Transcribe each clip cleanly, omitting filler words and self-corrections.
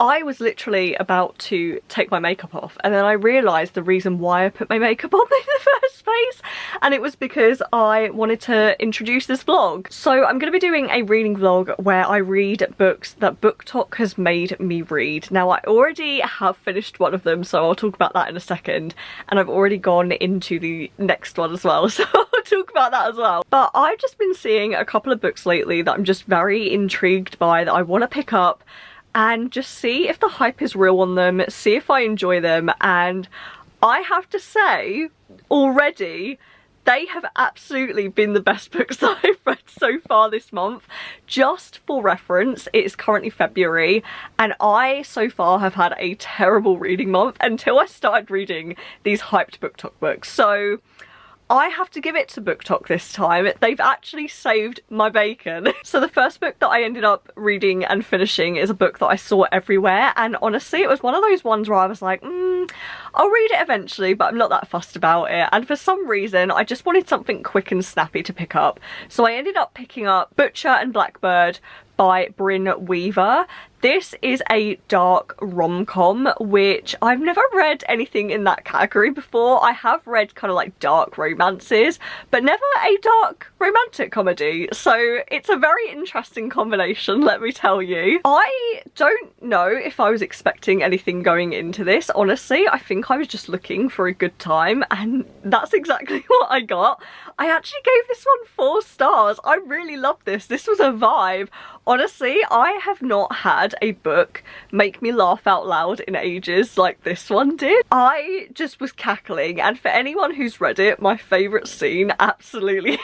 I was literally about to take my makeup off, and then I realised the reason why I put my makeup on in the first place, and it was because I wanted to introduce this vlog. So I'm going to be doing a reading vlog where I read books that Booktok has made me read. Now, I already have finished one of them, so I'll talk about that in a second, and I've already gone into the next one as well, so I'll talk about that as well. But I've just been seeing a couple of books lately that I'm just very intrigued by, that I want to pick up and just see if the hype is real on them, see if I enjoy them. And I have to say, already, they have absolutely been the best books that I've read so far this month. Just for reference, it is currently February, and I so far have had a terrible reading month until I started reading these hyped Booktok books. So I have to give it to Booktok this time. They've actually saved my bacon. So the first book that I ended up reading and finishing is a book that I saw everywhere, and honestly it was one of those ones where I was like, I'll read it eventually, but I'm not that fussed about it. And for some reason I just wanted something quick and snappy to pick up. So I ended up picking up Butcher and Blackbird by Bryn Weaver. This is a dark rom-com, which I've never read anything in that category before. I have read kind of like dark romances, but never a dark romantic comedy. So it's a very interesting combination, let me tell you. I don't know if I was expecting anything going into this, honestly. I think I was just looking for a good time, and that's exactly what I got. I actually gave this one 4 stars. I really loved this. This was a vibe. Honestly, I have not had a book make me laugh out loud in ages like this one did. I just was cackling, and for anyone who's read it, my favourite scene absolutely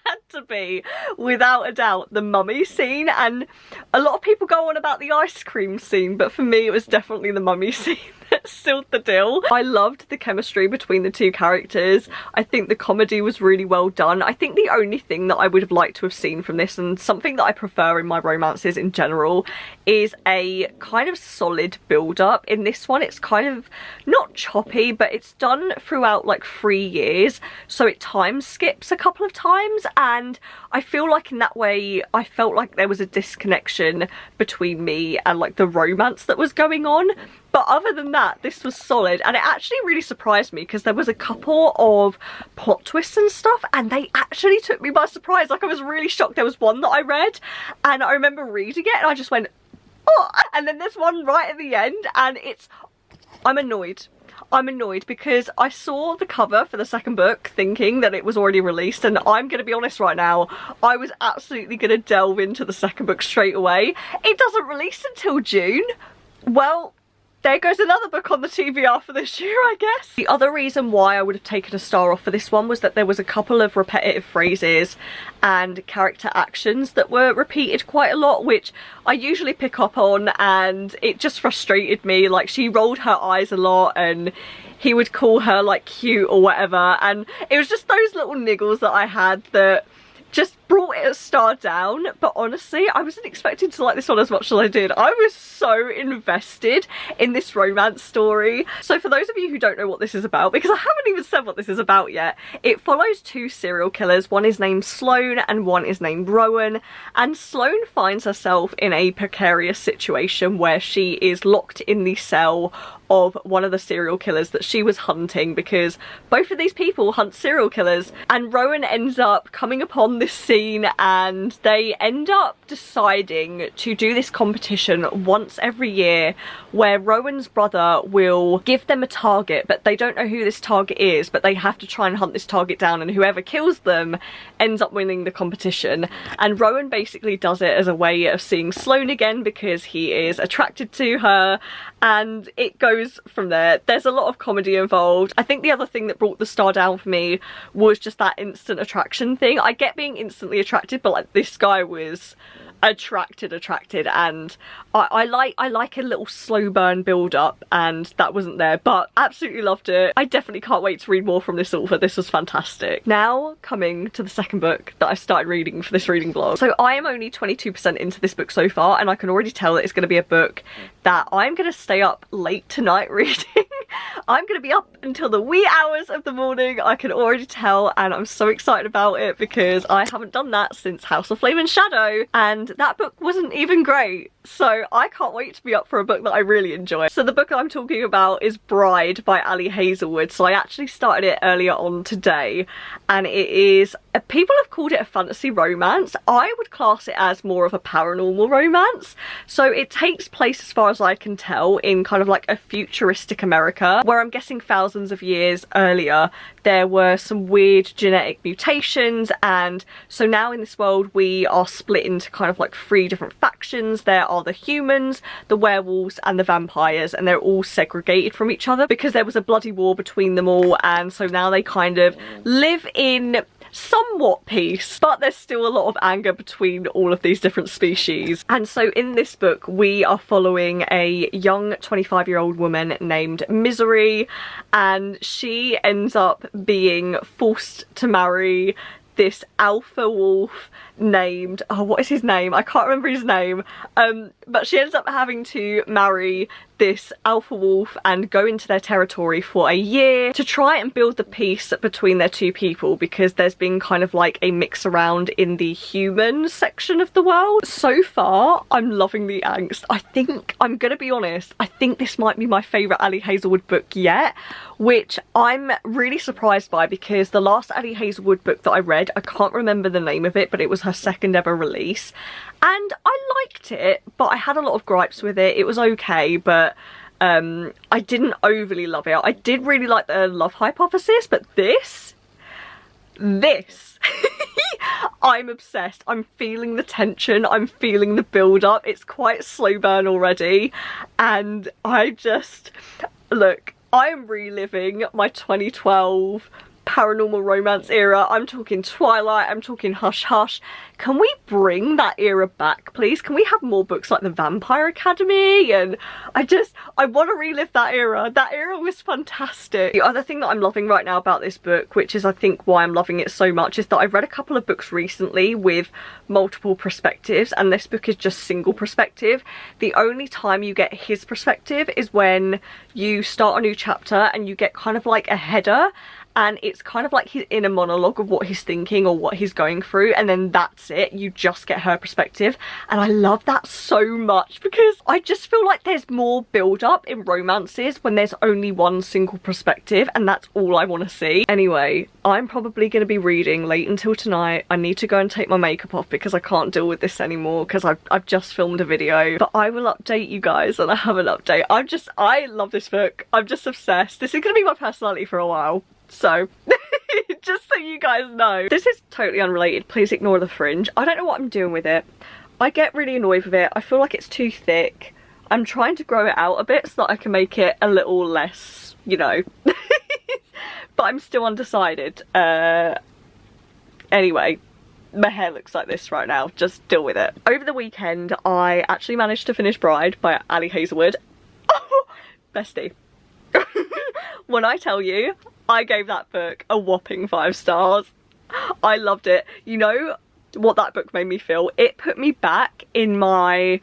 had to be, without a doubt, the mummy scene. And a lot of people go on about the ice cream scene, but for me it was definitely the mummy scene that sealed the deal. I loved the chemistry between the two characters. I think the comedy was really well done. I think the only thing that I would have liked to have seen from this, and something that I prefer in my romances in general, is a kind of solid build-up. In this one it's kind of not choppy, but it's done throughout like 3 years, so it time skips a couple of times, and I feel like in that way I felt like there was a disconnection between me and like the romance that was going on. But other than that, this was solid, and it actually really surprised me because there was a couple of plot twists and stuff, and they actually took me by surprise. Like, I was really shocked. There was one that I read, and I remember reading it, and I just went, oh, and then there's one right at the end, and I'm annoyed. I'm annoyed because I saw the cover for the second book thinking that it was already released, and I'm going to be honest right now, I was absolutely going to delve into the second book straight away. It doesn't release until June. Well, there goes another book on the TBR for this year, I guess. The other reason why I would have taken a star off for this one was that there was a couple of repetitive phrases and character actions that were repeated quite a lot, which I usually pick up on, and it just frustrated me. Like, she rolled her eyes a lot, and he would call her like cute or whatever, and it was just those little niggles that I had that just brought it a star down. But honestly, I wasn't expecting to like this one as much as I did. I was so invested in this romance story. So for those of you who don't know what this is about, because I haven't even said what this is about yet, it follows 2 serial killers. One is named Sloane and one is named Rowan, and Sloane finds herself in a precarious situation where she is locked in the cell of one of the serial killers that she was hunting, because both of these people hunt serial killers. And Rowan ends up coming upon this scene, and they end up deciding to do this competition once every year where Rowan's brother will give them a target, but they don't know who this target is, but they have to try and hunt this target down, and whoever kills them ends up winning the competition. And Rowan basically does it as a way of seeing Sloane again because he is attracted to her, and it goes from there. There's a lot of comedy involved. I think the other thing that brought the star down for me was just that instant attraction thing. I get being instantly attracted, but like, this guy was attracted, and I like a little slow burn build up, and that wasn't there, but absolutely loved it. I definitely can't wait to read more from this author. This was fantastic. Now coming to the second book that I started reading for this reading vlog. So I am only 22% into this book so far, and I can already tell that it's going to be a book that I'm going to stay up late tonight reading. I'm going to be up until the wee hours of the morning, I can already tell, and I'm so excited about it because I haven't done that since House of Flame and Shadow, and that book wasn't even great. So I can't wait to be up for a book that I really enjoy. So the book I'm talking about is Bride by Ali Hazelwood. So I actually started it earlier on today, and it is, people have called it a fantasy romance. I would class it as more of a paranormal romance. So it takes place, as far as I can tell, in kind of like a futuristic America, where I'm guessing thousands of years earlier there were some weird genetic mutations, and so now in this world we are split into kind of like 3 different factions. There are the humans, the werewolves and the vampires, and they're all segregated from each other because there was a bloody war between them all, and so now they kind of live in somewhat peace, but there's still a lot of anger between all of these different species. And so in this book we are following a young 25-year-old woman named Misery, and she ends up being forced to marry this alpha wolf named, oh, what is his name? I can't remember his name. But she ends up having to marry this alpha wolf and go into their territory for a year to try and build the peace between their 2 people, because there's been kind of like a mix around in the human section of the world. So far, I'm loving the angst. I think, I'm gonna be honest, I think this might be my favourite Ali Hazelwood book yet, which I'm really surprised by, because the last Ali Hazelwood book that I read, I can't remember the name of it, but it was her 2nd ever release, and I liked it, but I had a lot of gripes with it. It was okay, but I didn't overly love it. I did really like the Love Hypothesis, but this I'm obsessed. I'm feeling the tension, I'm feeling the build up. It's quite slow burn already, and I just, look, I am reliving my 2012 paranormal romance era. I'm talking Twilight, I'm talking Hush Hush. Can we bring that era back, please? Can we have more books like The Vampire Academy? And I want to relive that era. That era was fantastic. The other thing that I'm loving right now about this book, which is I think why I'm loving it so much, is that I've read a couple of books recently with multiple perspectives, and this book is just single perspective. The only time you get his perspective is when you start a new chapter and you get kind of like a header, and it's kind of like his inner monologue of what he's thinking or what he's going through, and then that's it. You just get her perspective, and I love that so much, because I just feel like there's more build up in romances when there's only one single perspective, and that's all I want to see. Anyway, I'm probably going to be reading late until tonight. I need to go and take my makeup off because I can't deal with this anymore, because I've just filmed a video, but I will update you guys when I have an update. I love this book. I'm just obsessed. This is going to be my personality for a while. So, just so you guys know. This is totally unrelated, please ignore the fringe. I don't know what I'm doing with it. I get really annoyed with it. I feel like it's too thick. I'm trying to grow it out a bit so that I can make it a little less, you know. But I'm still undecided. Anyway, my hair looks like this right now. Just deal with it. Over the weekend, I actually managed to finish Bride by Ali Hazelwood. Oh, bestie. When I tell you, I gave that book a whopping 5 stars. I loved it. You know what that book made me feel? It put me back in my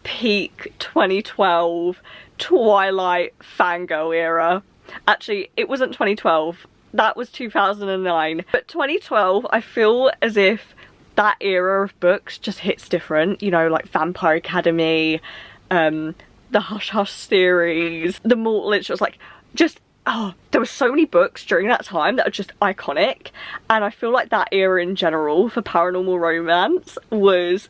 peak 2012 Twilight fangirl era. Actually, it wasn't 2012. That was 2009. But 2012, I feel as if that era of books just hits different. You know, like Vampire Academy, the Hush Hush series, the Mortal Instruments, like just, oh, there were so many books during that time that are just iconic, and I feel like that era in general for paranormal romance was,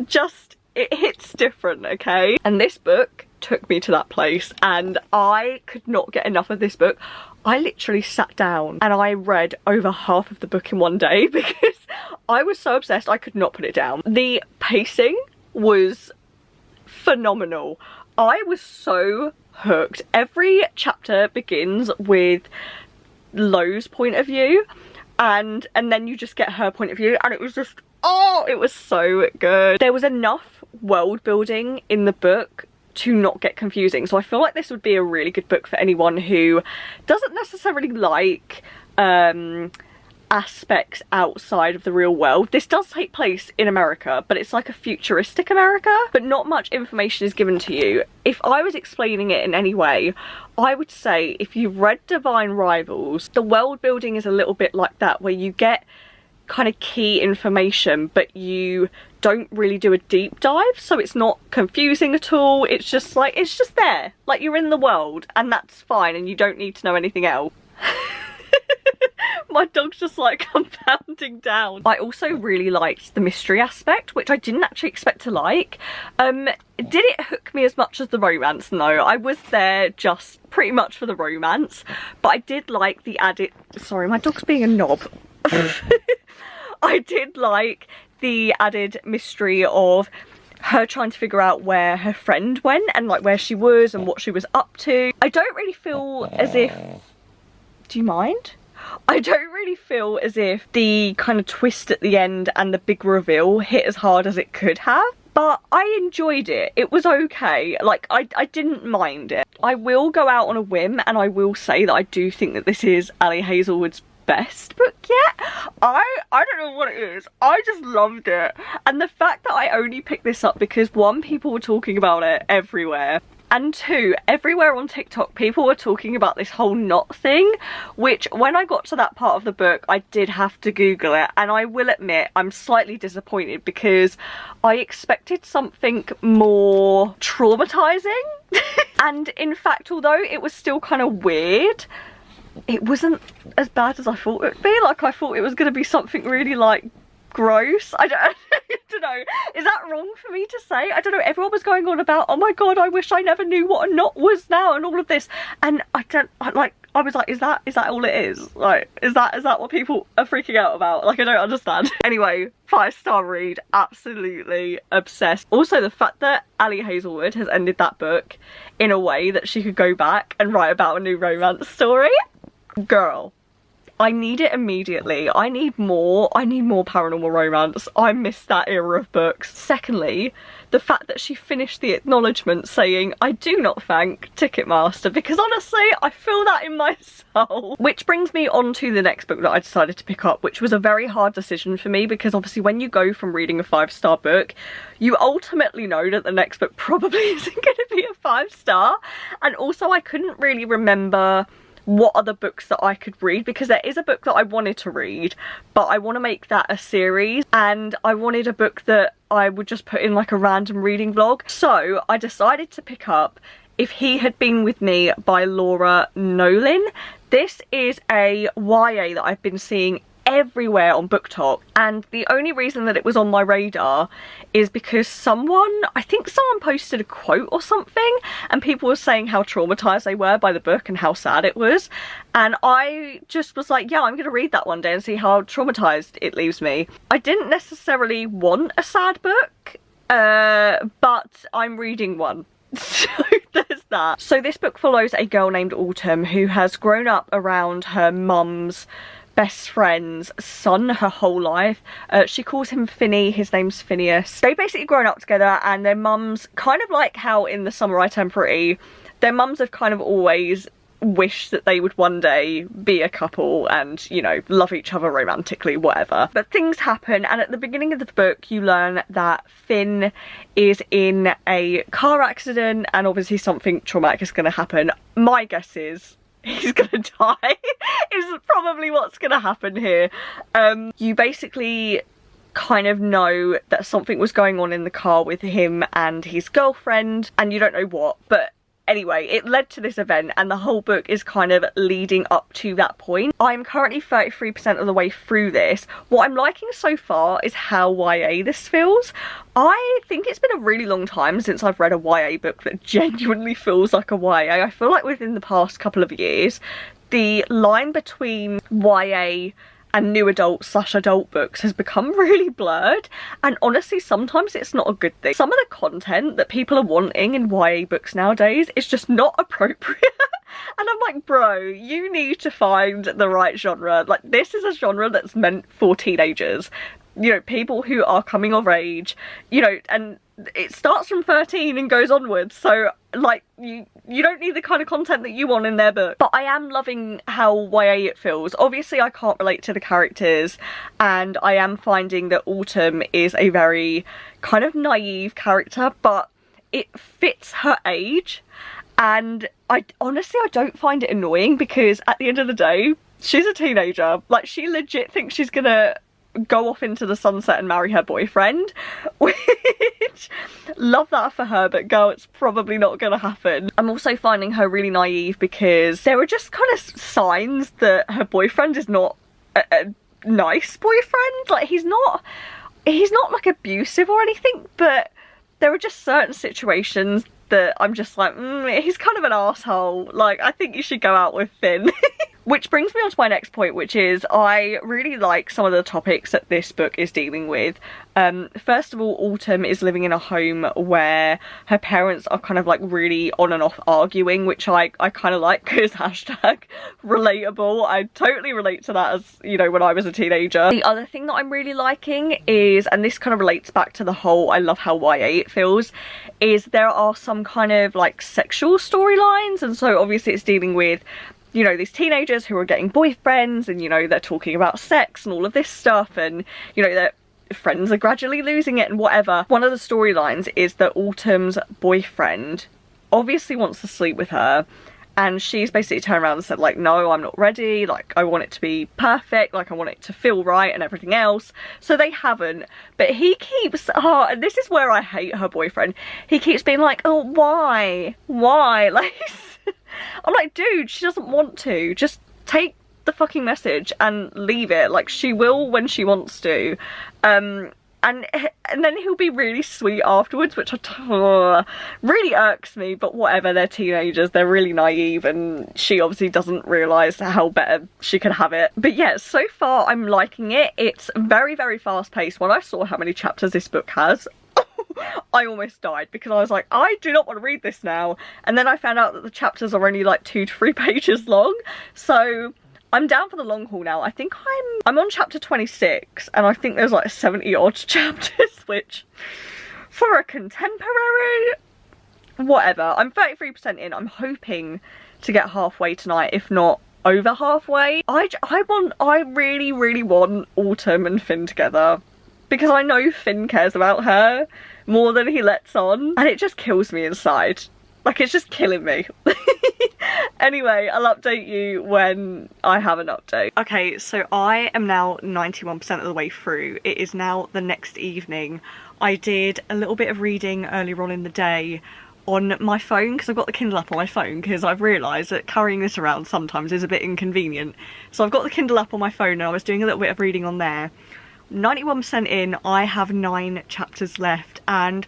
just, it hits different, okay? And this book took me to that place, and I could not get enough of this book. I literally sat down and I read over half of the book in one day because I was so obsessed I could not put it down. The pacing was phenomenal. I was so hooked. Every chapter begins with Lo's point of view, and then you just get her point of view, and it was just, oh, it was so good. There was enough world building in the book to not get confusing, so I feel like this would be a really good book for anyone who doesn't necessarily like aspects outside of the real world. This does take place in America, but it's like a futuristic America, but not much information is given to you. If I was explaining it in any way, I would say if you've read Divine Rivals, the world building is a little bit like that, where you get kind of key information, but you don't really do a deep dive, so it's not confusing at all. It's just like, it's just there, like you're in the world, and that's fine, and you don't need to know anything else. My dog's just like compounding down. I also really liked the mystery aspect, which I didn't actually expect to like. Did it hook me as much as the romance? No, I was there just pretty much for the romance, but I did like the added, sorry, my dog's being a knob. I did like the added mystery of her trying to figure out where her friend went and like where she was and what she was up to. I don't really feel as if, do you mind? I don't really feel as if the kind of twist at the end and the big reveal hit as hard as it could have, but I enjoyed it. It was okay. Like, I didn't mind it. I will go out on a whim and I will say that I do think that this is Ali Hazelwood's best book yet. I don't know what it is. I just loved it. And the fact that I only picked this up because one, people were talking about it everywhere, and two, everywhere on TikTok people were talking about this whole knot thing, which when I got to that part of the book I did have to Google it, and I will admit I'm slightly disappointed because I expected something more traumatizing. And in fact, although it was still kind of weird, it wasn't as bad as I thought it would be. Like, I thought it was going to be something really like gross. I don't know, is that wrong for me to say? I don't know, everyone was going on about, oh my god, I wish I never knew what a knot was now and all of this, and I was like, is that all it is? Like, is that what people are freaking out about? Like, I don't understand. Anyway, 5-star read, absolutely obsessed. Also, the fact that Ali Hazelwood has ended that book in a way that she could go back and write about a new romance story, girl, I need it immediately. I need more paranormal romance. I miss that era of books. Secondly, the fact that she finished the acknowledgement saying, I do not thank Ticketmaster, because honestly, I feel that in my soul. Which brings me on to the next book that I decided to pick up, which was a very hard decision for me, because obviously when you go from reading a 5-star book, you ultimately know that the next book probably isn't going to be a 5-star. And also I couldn't really remember what other books that I could read, because there is a book that I wanted to read, but I want to make that a series, and I wanted a book that I would just put in like a random reading vlog. So I decided to pick up If He Had Been With Me by Laura Nolin. This is a YA that I've been seeing everywhere on Booktok, and the only reason that it was on my radar is because I think someone posted a quote or something, and people were saying how traumatized they were by the book and how sad it was, and I just was like, yeah, I'm gonna read that one day and see how traumatized it leaves me. I didn't necessarily want a sad book, but I'm reading one. So there's that. So this book follows a girl named Autumn who has grown up around her mum's best friend's son her whole life. She calls him Finny, his name's Phineas. They've basically grown up together, and their mums, kind of like how in The Summer I Turned Pretty, their mums have kind of always wished that they would one day be a couple and, you know, love each other romantically, whatever. But things happen, and at the beginning of the book you learn that Finn is in a car accident, and obviously something traumatic is going to happen. My guess is he's gonna die is probably what's gonna happen here. You basically kind of know that something was going on in the car with him and his girlfriend, and you don't know what, but anyway, it led to this event, and the whole book is kind of leading up to that point. I'm currently 33% of the way through this. What I'm liking so far is how YA this feels. I think it's been a really long time since I've read a YA book that genuinely feels like a YA. I feel like within the past couple of years, the line between YA and new adult/adult books has become really blurred, and honestly sometimes it's not a good thing. Some of the content that people are wanting in YA books nowadays is just not appropriate. And I'm like, bro, you need to find the right genre. Like, this is a genre that's meant for teenagers, you know, people who are coming of age, you know, and it starts from 13 and goes onwards, so like you don't need the kind of content that you want in their book. But I am loving how YA it feels. Obviously I can't relate to the characters, and I am finding that Autumn is a very kind of naive character, but it fits her age, and I honestly don't find it annoying, because at the end of the day she's a teenager. Like, she legit thinks she's gonna go off into the sunset and marry her boyfriend, which, love that for her, but girl, it's probably not gonna happen. I'm also finding her really naive because there are just kind of signs that her boyfriend is not a nice boyfriend. Like, he's not like abusive or anything, but there are just certain situations that I'm just like, he's kind of an asshole. Like, I think you should go out with Finn. Which brings me on to my next point, which is I really like some of the topics that this book is dealing with. First of all, Autumn is living in a home where her parents are kind of like really on and off arguing, which I kind of like because hashtag relatable. I totally relate to that as, you know, when I was a teenager. The other thing that I'm really liking is, and this kind of relates back to the whole I love how YA it feels, is there are some kind of like sexual storylines, and so obviously it's dealing with, you know, these teenagers who are getting boyfriends, and, you know, they're talking about sex and all of this stuff, and, you know, their friends are gradually losing it and whatever. One of the storylines is that Autumn's boyfriend obviously wants to sleep with her, and she's basically turned around and said, like, no, I'm not ready, like, I want it to be perfect, like, I want it to feel right and everything else. So they haven't, but he keeps, and this is where I hate her boyfriend, he keeps being like, oh, why, like, I'm like, dude, she doesn't want to. Just take the fucking message and leave it. Like, she will when she wants to. And then he'll be really sweet afterwards, which really irks me, but whatever, they're teenagers, they're really naive, and she obviously doesn't realise how better she can have it. But yeah, so far I'm liking it. It's very, very fast paced. When I saw how many chapters this book has, I almost died because I was like, I do not want to read this now. And then I found out that the chapters are only like 2 to 3 pages long. So I'm down for the long haul now. I think I'm on chapter 26, and I think there's like 70 odd chapters, which for a contemporary, whatever. I'm 33% in. I'm hoping to get halfway tonight, if not over halfway. I really, really want Autumn and Finn together, because I know Finn cares about her more than he lets on, and it just kills me inside. Like, it's just killing me. Anyway, I'll update you when I have an update. Okay, so I am now 91% of the way through. It is now the next evening. I did a little bit of reading earlier on in the day on my phone, because I've got the Kindle app on my phone, because I've realised that carrying this around sometimes is a bit inconvenient. So I've got the Kindle app on my phone, and I was doing a little bit of reading on there. 91% in, I have 9 chapters left, and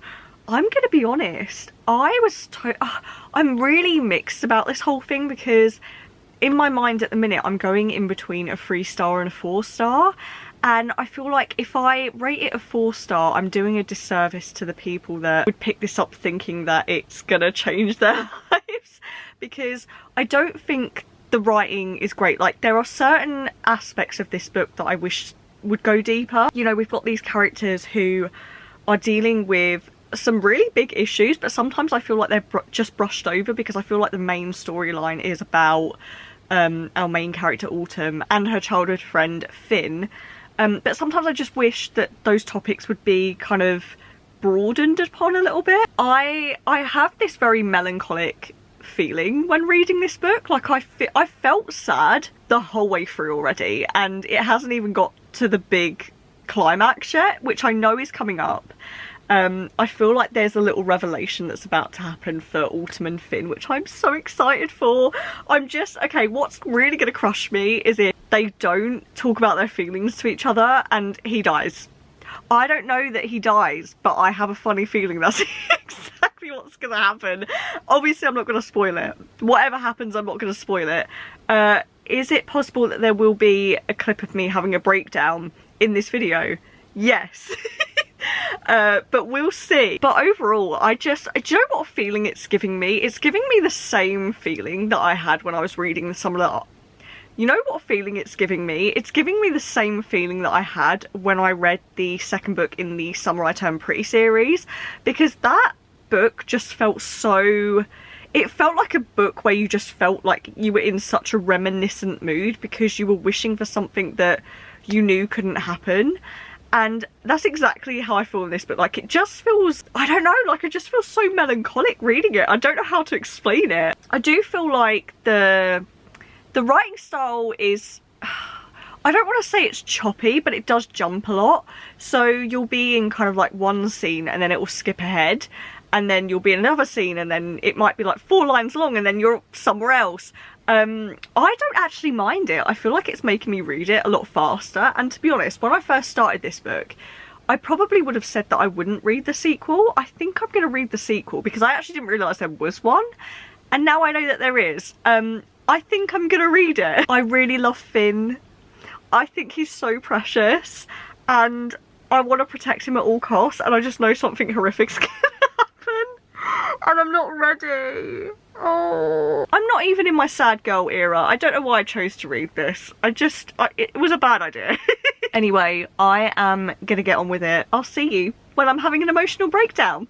I'm gonna be honest, I'm really mixed about this whole thing, because in my mind at the minute I'm going in between a 3-star and a 4-star, and I feel like if I rate it a 4-star, I'm doing a disservice to the people that would pick this up thinking that it's gonna change their lives, because I don't think the writing is great. Like, there are certain aspects of this book that I wish would go deeper. You know, we've got these characters who are dealing with some really big issues, but sometimes I feel like they're just brushed over, because I feel like the main storyline is about our main character Autumn and her childhood friend Finn, but sometimes I just wish that those topics would be kind of broadened upon a little bit. I have this very melancholic feeling when reading this book. Like, I felt sad the whole way through already, and it hasn't even got to the big climax yet, which I know is coming up. I feel like there's a little revelation that's about to happen for Autumn and Finn, which I'm so excited for. I'm just, okay, what's really gonna crush me is if they don't talk about their feelings to each other and he dies. I don't know that he dies, but I have a funny feeling that's exactly what's gonna happen. Obviously I'm not gonna spoil it. Whatever happens, I'm not gonna spoil it. Is it possible that there will be a clip of me having a breakdown in this video? Yes. But we'll see. But overall, do you know what feeling it's giving me? It's giving me the same feeling that I had when I was reading some of the... You know what feeling it's giving me? It's giving me the same feeling that I had when I read the second book in the Summer I Turned Pretty series, because that book just felt so... It felt like a book where you just felt like you were in such a reminiscent mood because you were wishing for something that you knew couldn't happen. And that's exactly how I feel in this book. Like, it just feels, I don't know, like, I just feel so melancholic reading it. I don't know how to explain it. I do feel like the writing style is, I don't want to say it's choppy, but it does jump a lot. So you'll be in kind of like one scene and then it will skip ahead, and then you'll be in another scene and then it might be like 4 lines long and then you're somewhere else. I don't actually mind it. I feel like it's making me read it a lot faster, and to be honest, when I first started this book, I probably would have said that I wouldn't read the sequel. I think I'm going to read the sequel because I actually didn't realise there was one, and now I know that there is. I think I'm going to read it. I really love Finn. I think he's so precious, and I want to protect him at all costs, and I just know something horrific's going to happen, and I'm not ready. Oh, I'm not even in my sad girl era. I don't know why I chose to read this. It was a bad idea. Anyway, I am gonna get on with it. I'll see you when I'm having an emotional breakdown.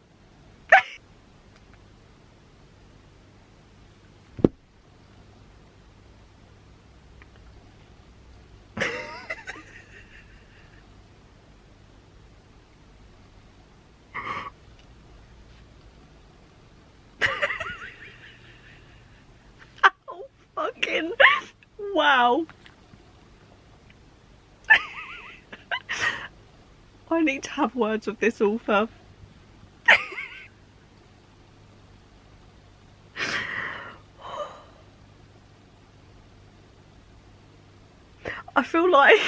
Oh, fucking wow. I need to have words with this author. I feel like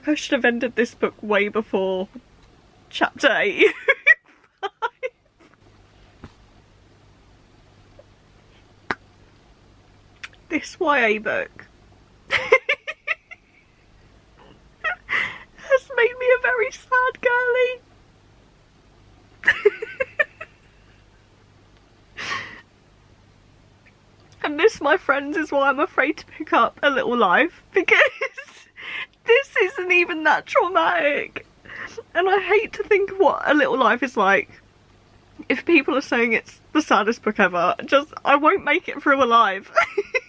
I should have ended this book way before chapter 8. This YA book has made me a very sad girly. And this, my friends, is why I'm afraid to pick up A Little Life, because this isn't even that traumatic. And I hate to think of what A Little Life is like. If people are saying it's the saddest book ever, I won't make it through alive.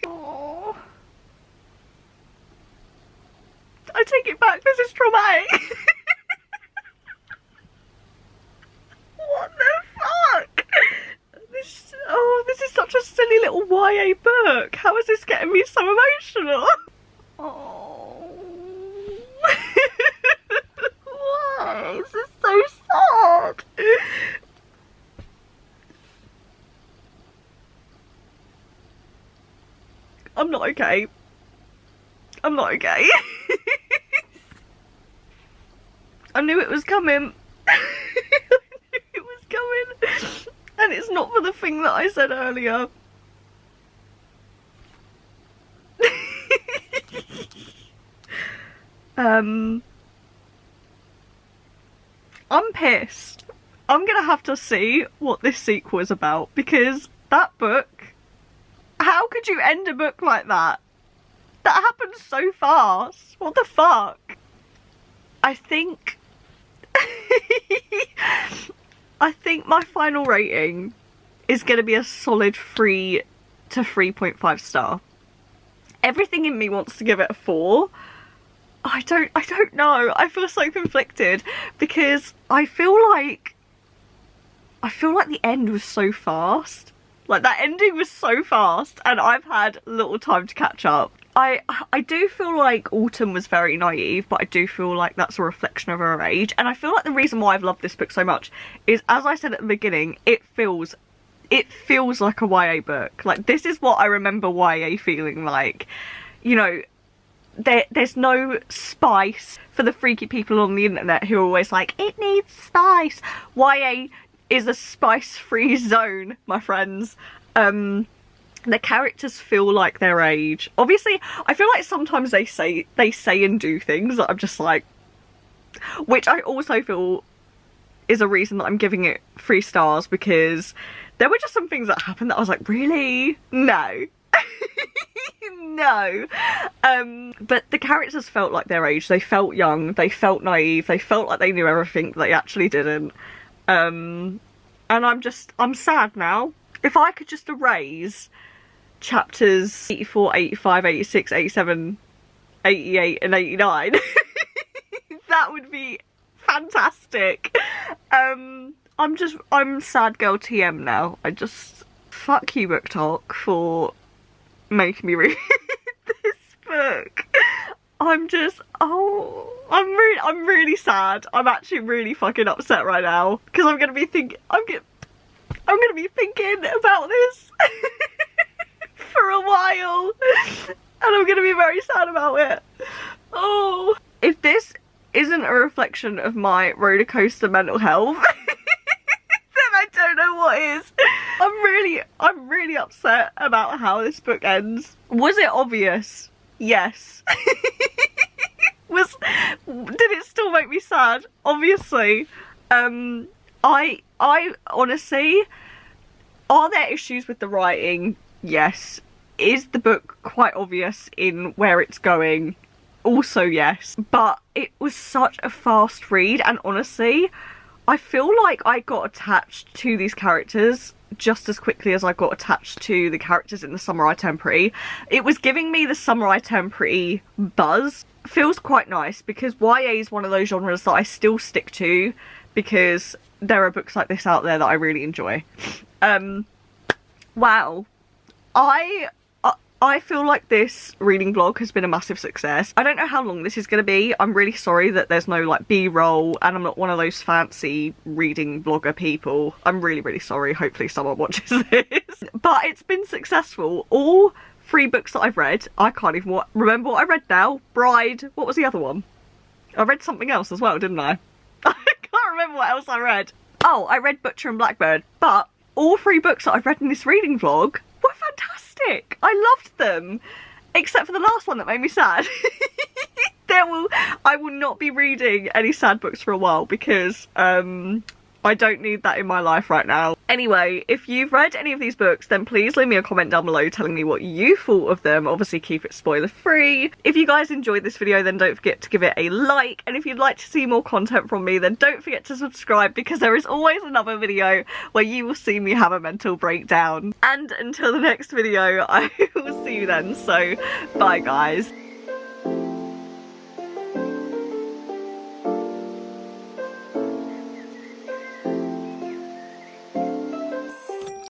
Aww. I take it back, this is traumatic. What the fuck? This is such a silly little YA book. How is this getting me so emotional? Oh. Why? This is so sad. I'm not okay. I'm not okay. I knew it was coming. I knew it was coming. And it's not for the thing that I said earlier. I'm pissed. I'm gonna have to see what this sequel is about, because that book, how could you end a book like that? That happened so fast. What the fuck? I think my final rating is going to be a solid 3 to 3.5 star. Everything in me wants to give it a 4. I don't know. I feel so conflicted because I feel like the end was so fast. Like, that ending was so fast and I've had little time to catch up. I do feel like Autumn was very naive, but I do feel like that's a reflection of her age. And I feel like the reason why I've loved this book so much is, as I said at the beginning, it feels like a YA book. Like, this is what I remember YA feeling like. You know, there's no spice for the freaky people on the internet who are always like, it needs spice. YA is a spice-free zone, my friends. The characters feel like their age. Obviously, I feel like sometimes they say and do things that I'm just like, which I also feel is a reason that I'm giving it 3 stars, because there were just some things that happened that I was like, really? No. No. But the characters felt like their age. They felt young, they felt naive, they felt like they knew everything, they actually didn't. And I'm sad now. If I could just erase chapters 84, 85, 86, 87, 88 and 89, that would be fantastic. I'm sad girl TM now. Fuck you, Booktok, for making me read this book. I'm just, oh, I'm really sad. I'm actually really fucking upset right now because I'm gonna be thinking, I'm gonna be thinking about this for a while, and I'm gonna be very sad about it. Oh, if this isn't a reflection of my roller coaster mental health, then I don't know what is. I'm really upset about how this book ends. Was it obvious? Yes. Did it still make me sad? Obviously. I honestly, are there issues with the writing? Yes. Is the book quite obvious in where it's going? Also yes. But it was such a fast read, and honestly, I feel like I got attached to these characters just as quickly as I got attached to the characters in the Samurai Temporary. It was giving me the Samurai Temporary buzz. Feels quite nice because YA is one of those genres that I still stick to because there are books like this out there that I really enjoy. Wow. I feel like this reading vlog has been a massive success. I don't know how long this is going to be. I'm really sorry that there's no like B-roll and I'm not one of those fancy reading vlogger people. I'm really sorry. Hopefully someone watches this. But it's been successful. All 3 books that I've read, I can't even remember what I read now. Bride. What was the other one? I read something else as well, didn't I? I can't remember what else I read. Oh, I read Butcher and Blackbird. But all 3 books that I've read in this reading vlog were fantastic. I loved them, except for the last one that made me sad. I will not be reading any sad books for a while because I don't need that in my life right now. Anyway, if you've read any of these books, then please leave me a comment down below telling me what you thought of them. Obviously keep it spoiler free. If you guys enjoyed this video, then don't forget to give it a like, and if you'd like to see more content from me, then don't forget to subscribe because there is always another video where you will see me have a mental breakdown. And until the next video, I will see you then, so bye guys.